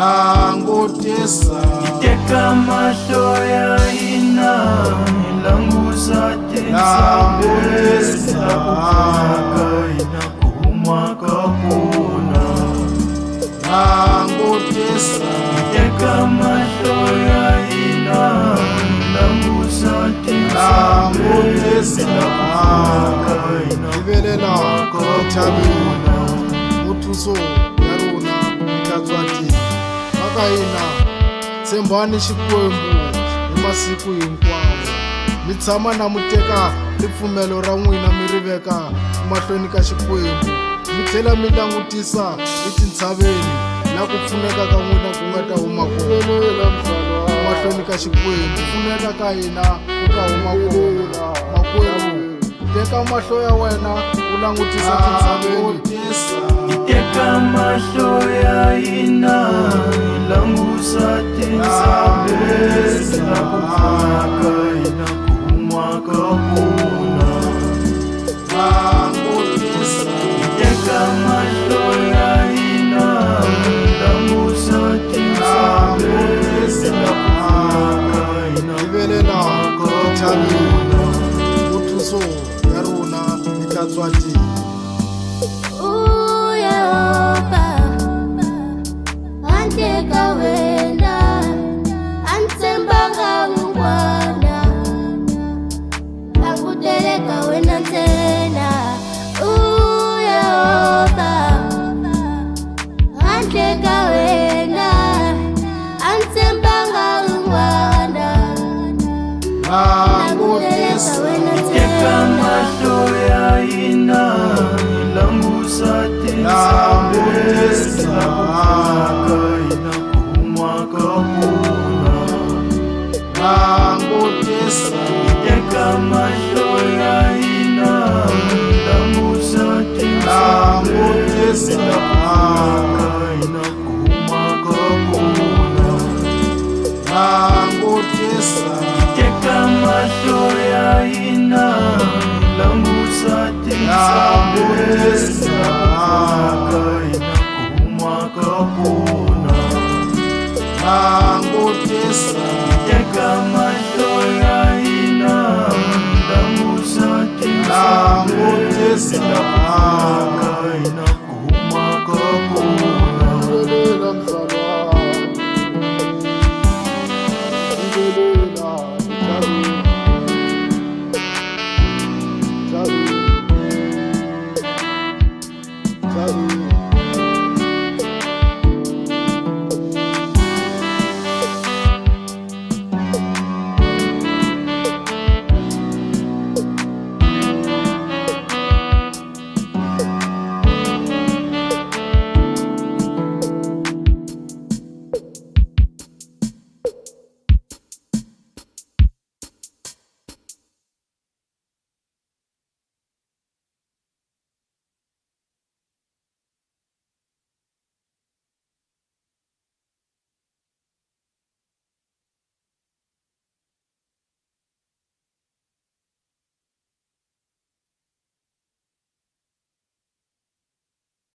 langutisa teka mahlo ya hina langusa langutisa inakumaka pona langutisa teka mahlo ya hina langusa langutisa ibelela thabela muthuso ya rona itatswati aka hina tshembani xikwembu hi masiku hinkwawo mi tshama na muteka ripfumelo ra n'wina mi ri veka emahlweni ka xikwembu mi tlhela mi langutisa etintshaveni na ku pfuneka ka n'wina ku nga ta huma kona emahlweni ka xikwembu pfuneka ka hina ku ta huma kona makwerhu teka mahlo ya wena u langutisa tintshaveni teka mahlo ya hina langusa tintshaveni nakupfunaka inakumaka pona teka mahlo ya hina langusa tintshaveni nakupfunaka ibelela thabela muthuso ya rona itatswati teka mahlo ya hina langusa tintshaveni nakupfunaka inakumaka pona teka mahlo ya hina langusa tintshaveni nakupfunaka inakumaka pona teka mahlo ya hina langusa tintshaveni nakupfunaka inakumaka pona langutisa